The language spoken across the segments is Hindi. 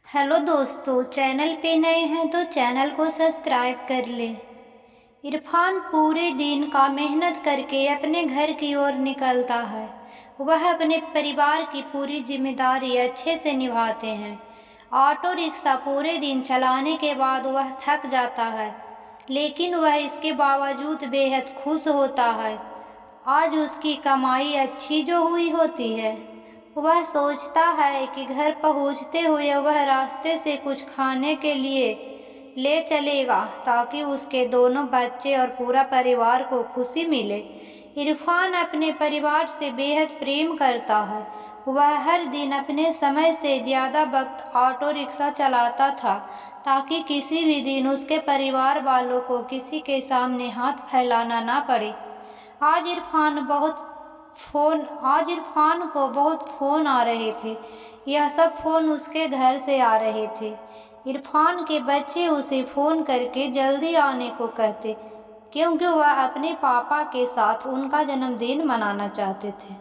हेलो दोस्तों, चैनल पे नए हैं तो चैनल को सब्सक्राइब कर लें। इरफान पूरे दिन का मेहनत करके अपने घर की ओर निकलता है। वह अपने परिवार की पूरी जिम्मेदारी अच्छे से निभाते हैं। ऑटो रिक्शा पूरे दिन चलाने के बाद वह थक जाता है, लेकिन वह इसके बावजूद बेहद खुश होता है। आज उसकी कमाई अच्छी जो हुई होती है। वह सोचता है कि घर पहुंचते हुए वह रास्ते से कुछ खाने के लिए ले चलेगा, ताकि उसके दोनों बच्चे और पूरा परिवार को खुशी मिले। इरफान अपने परिवार से बेहद प्रेम करता है। वह हर दिन अपने समय से ज़्यादा वक्त ऑटो रिक्शा चलाता था, ताकि किसी भी दिन उसके परिवार वालों को किसी के सामने हाथ फैलाना ना पड़े। आज इरफान को बहुत फ़ोन आ रहे थे। यह सब फ़ोन उसके घर से आ रहे थे। इरफान के बच्चे उसे फ़ोन करके जल्दी आने को कहते, क्योंकि वह अपने पापा के साथ उनका जन्मदिन मनाना चाहते थे।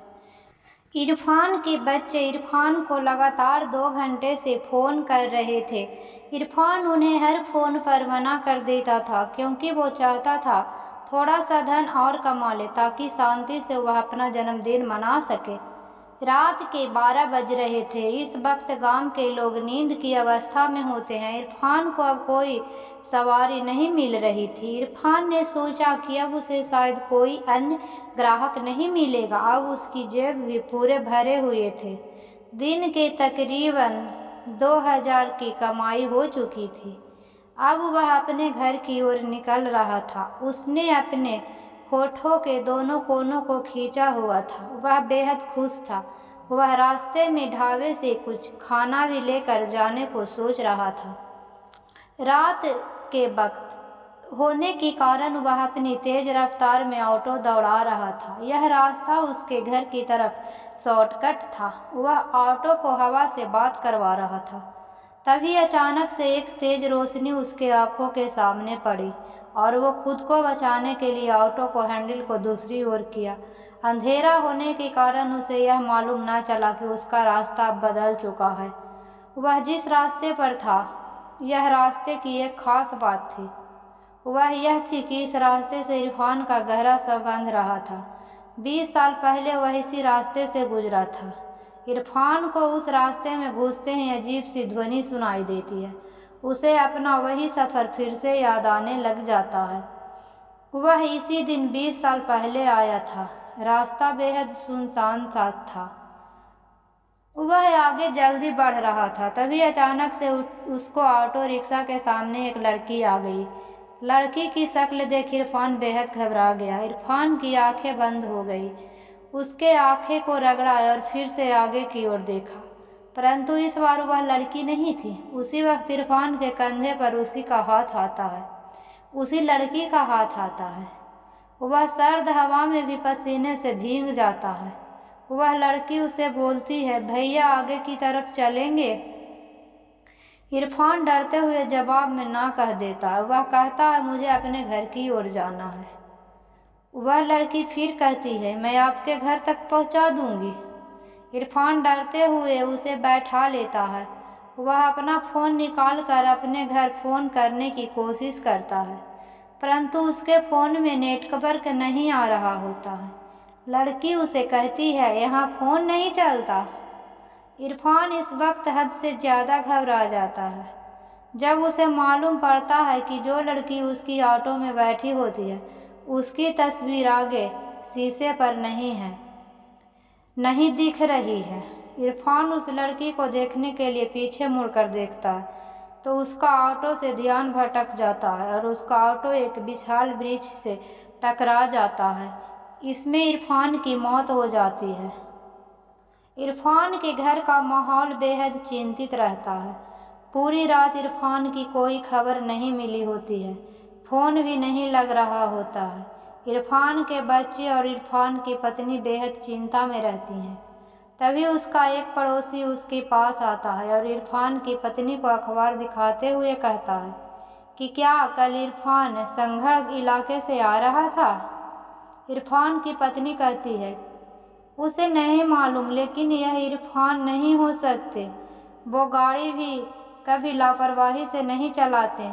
इरफान के बच्चे इरफान को लगातार 2 घंटे से फ़ोन कर रहे थे। इरफान उन्हें हर फ़ोन पर मना कर देता था, क्योंकि वो चाहता था थोड़ा सा धन और कमा ले, ताकि शांति से वह अपना जन्मदिन मना सके। रात के 12 बज रहे थे। इस वक्त गांव के लोग नींद की अवस्था में होते हैं। इरफान को अब कोई सवारी नहीं मिल रही थी। इरफान ने सोचा कि अब उसे शायद कोई अन्य ग्राहक नहीं मिलेगा। अब उसकी जेब भी पूरे भरे हुए थे। दिन के तकरीबन 2000 की कमाई हो चुकी थी। अब वह अपने घर की ओर निकल रहा था। उसने अपने होठों के दोनों कोनों को खींचा हुआ था। वह बेहद खुश था। वह रास्ते में ढाबे से कुछ खाना भी लेकर जाने को सोच रहा था। रात के वक्त होने के कारण वह अपनी तेज रफ्तार में ऑटो दौड़ा रहा था। यह रास्ता उसके घर की तरफ शॉर्टकट था। वह ऑटो को हवा से बात करवा रहा था। तभी अचानक से एक तेज रोशनी उसके आंखों के सामने पड़ी, और वो खुद को बचाने के लिए ऑटो को हैंडल को दूसरी ओर किया। अंधेरा होने के कारण उसे यह मालूम न चला कि उसका रास्ता अब बदल चुका है। वह जिस रास्ते पर था, यह रास्ते की एक खास बात थी। वह यह थी कि इस रास्ते से इरफान का गहरा संबंध रहा था। 20 साल पहले वह इसी रास्ते से गुजरा था। इरफान को उस रास्ते में घुसते ही अजीब सी ध्वनि सुनाई देती है। उसे अपना वही सफ़र फिर से याद आने लग जाता है। वह इसी दिन 20 साल पहले आया था। रास्ता बेहद सुनसान सा था। वह आगे जल्दी बढ़ रहा था। तभी अचानक से उसको ऑटो रिक्शा के सामने एक लड़की आ गई। लड़की की शक्ल देख इरफान बेहद घबरा गया। इरफान की आंखें बंद हो गई। उसके आंखें को रगड़ा और फिर से आगे की ओर देखा, परंतु इस बार वह लड़की नहीं थी। उसी वक्त इरफान के कंधे पर उसी का हाथ आता है। उसी लड़की का हाथ आता है। वह सर्द हवा में भी पसीने से भीग जाता है। वह लड़की उसे बोलती है, भैया आगे की तरफ चलेंगे? इरफान डरते हुए जवाब में ना कह देता है। वह कहता है, मुझे अपने घर की ओर जाना है। वह लड़की फिर कहती है, मैं आपके घर तक पहुंचा दूंगी। इरफान डरते हुए उसे बैठा लेता है। वह अपना फ़ोन निकाल कर अपने घर फ़ोन करने की कोशिश करता है, परंतु उसके फ़ोन में नेटवर्क नहीं आ रहा होता है। लड़की उसे कहती है, यहाँ फ़ोन नहीं चलता। इरफान इस वक्त हद से ज़्यादा घबरा जाता है, जब उसे मालूम पड़ता है कि जो लड़की उसकी ऑटो में बैठी होती है, उसकी तस्वीर आगे शीशे पर नहीं दिख रही है। इरफान उस लड़की को देखने के लिए पीछे मुड़कर देखता है, तो उसका ऑटो से ध्यान भटक जाता है और उसका ऑटो एक विशाल वृक्ष से टकरा जाता है। इसमें इरफान की मौत हो जाती है। इरफान के घर का माहौल बेहद चिंतित रहता है। पूरी रात इरफान की कोई खबर नहीं मिली होती है। फ़ोन भी नहीं लग रहा होता है। इरफान के बच्चे और इरफान की पत्नी बेहद चिंता में रहती हैं। तभी उसका एक पड़ोसी उसके पास आता है और इरफान की पत्नी को अखबार दिखाते हुए कहता है कि क्या कल इरफान संघड़ इलाके से आ रहा था? इरफान की पत्नी कहती है, उसे नहीं मालूम, लेकिन यह इरफान नहीं हो सकते। वो गाड़ी भी कभी लापरवाही से नहीं चलाते।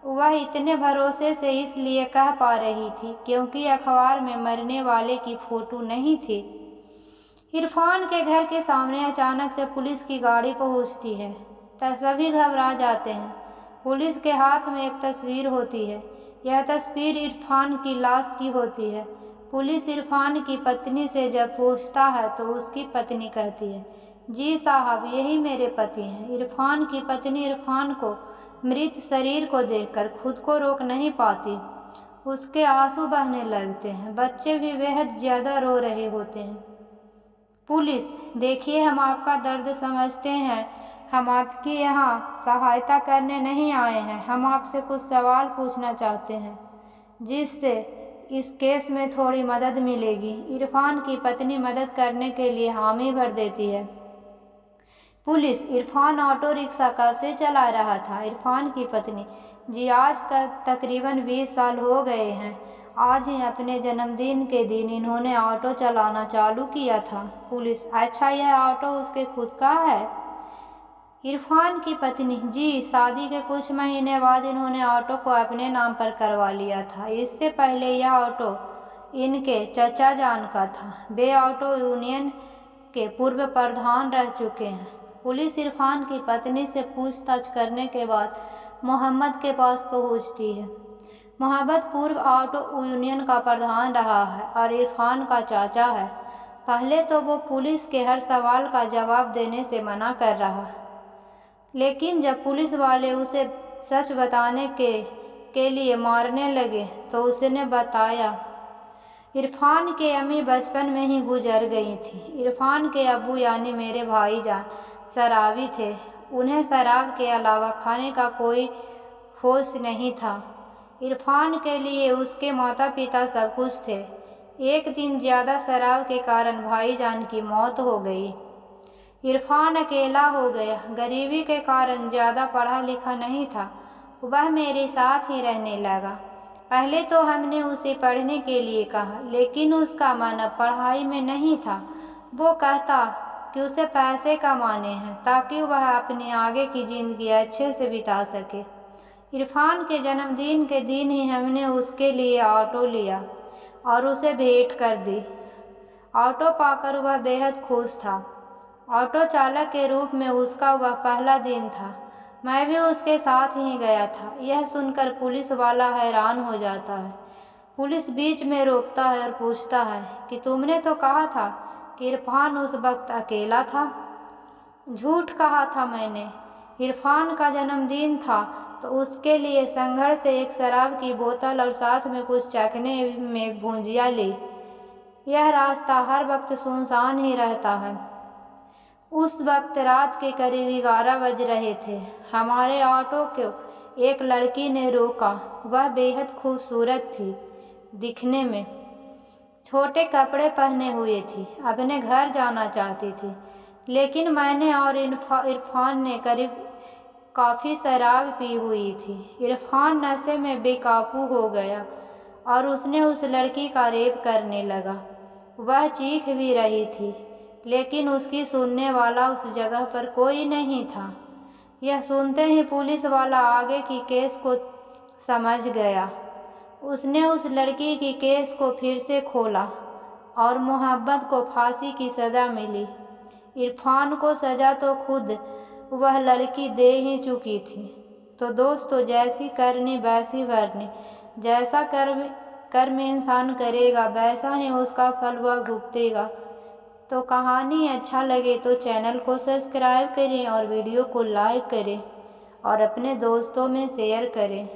वह इतने भरोसे से इसलिए कह पा रही थी क्योंकि अखबार में मरने वाले की फोटो नहीं थी। इरफान के घर के सामने अचानक से पुलिस की गाड़ी पहुंचती है, तब सभी घबरा जाते हैं। पुलिस के हाथ में एक तस्वीर होती है। यह तस्वीर इरफान की लाश की होती है। पुलिस इरफान की पत्नी से जब पूछता है तो उसकी पत्नी कहती है, जी साहब, यही मेरे पति हैं। इरफान की पत्नी इरफान को मृत शरीर को देखकर खुद को रोक नहीं पाती। उसके आंसू बहने लगते हैं। बच्चे भी बेहद ज़्यादा रो रहे होते हैं। पुलिस, देखिए, हम आपका दर्द समझते हैं। हम आपके यहाँ सहायता करने नहीं आए हैं। हम आपसे कुछ सवाल पूछना चाहते हैं जिससे इस केस में थोड़ी मदद मिलेगी। इरफान की पत्नी मदद करने के लिए हामी भर देती है। पुलिस, इरफान ऑटो रिक्शा कब से चला रहा था? इरफान की पत्नी, जी आज का तकरीबन 20 साल हो गए हैं। आज ही अपने जन्मदिन के दिन इन्होंने ऑटो चलाना चालू किया था। पुलिस, अच्छा, यह ऑटो उसके खुद का है? इरफान की पत्नी, जी शादी के कुछ महीने बाद इन्होंने ऑटो को अपने नाम पर करवा लिया था। इससे पहले यह ऑटो इनके चचा जान का था। वे ऑटो यूनियन के पूर्व प्रधान रह चुके हैं। पुलिस इरफान की पत्नी से पूछताछ करने के बाद मोहम्मद के पास पहुंचती है। मोहम्मद पूर्व ऑटो यूनियन का प्रधान रहा है और इरफान का चाचा है। पहले तो वो पुलिस के हर सवाल का जवाब देने से मना कर रहा, लेकिन जब पुलिस वाले उसे सच बताने के लिए मारने लगे तो उसने बताया, इरफान के अम्मी बचपन में ही गुजर गई थी। इरफान के अब्बू यानी मेरे भाईजान शराबी थे। उन्हें शराब के अलावा खाने का कोई होश नहीं था। इरफान के लिए उसके माता पिता सब कुछ थे। एक दिन ज़्यादा शराब के कारण भाईजान की मौत हो गई। इरफान अकेला हो गया। गरीबी के कारण ज़्यादा पढ़ा लिखा नहीं था। वह मेरे साथ ही रहने लगा। पहले तो हमने उसे पढ़ने के लिए कहा, लेकिन उसका मन अब पढ़ाई में नहीं था। वो कहता कि उसे पैसे कमाने हैं ताकि वह अपनी आगे की ज़िंदगी अच्छे से बिता सके। इरफान के जन्मदिन के दिन ही हमने उसके लिए ऑटो लिया और उसे भेंट कर दी। ऑटो पाकर वह बेहद खुश था। ऑटो चालक के रूप में उसका वह पहला दिन था। मैं भी उसके साथ ही गया था। यह सुनकर पुलिस वाला हैरान हो जाता है। पुलिस बीच में रोकता है और पूछता है कि तुमने तो कहा था कि इरफान उस वक्त अकेला था। झूठ कहा था मैंने। इरफान का जन्मदिन था तो उसके लिए संघर्ष से एक शराब की बोतल और साथ में कुछ चखने में भुंजिया ली। यह रास्ता हर वक्त सुनसान ही रहता है। उस वक्त रात के करीब 11 बज रहे थे। हमारे ऑटो को एक लड़की ने रोका। वह बेहद खूबसूरत थी दिखने में, छोटे कपड़े पहने हुए थी, अपने घर जाना चाहती थी। लेकिन मैंने और इरफान ने काफ़ी शराब पी हुई थी। इरफान नशे में बेकाबू हो गया और उसने उस लड़की का रेप करने लगा। वह चीख भी रही थी, लेकिन उसकी सुनने वाला उस जगह पर कोई नहीं था। यह सुनते ही पुलिस वाला आगे की केस को समझ गया। उसने उस लड़की की केस को फिर से खोला और मोहब्बत को फांसी की सज़ा मिली। इरफान को सज़ा तो खुद वह लड़की दे ही चुकी थी। तो दोस्तों, जैसी करनी वैसी भरनी। जैसा कर्म इंसान करेगा वैसा ही उसका फल वह भुगतेगा। तो कहानी अच्छा लगे तो चैनल को सब्सक्राइब करें और वीडियो को लाइक करें और अपने दोस्तों में शेयर करें।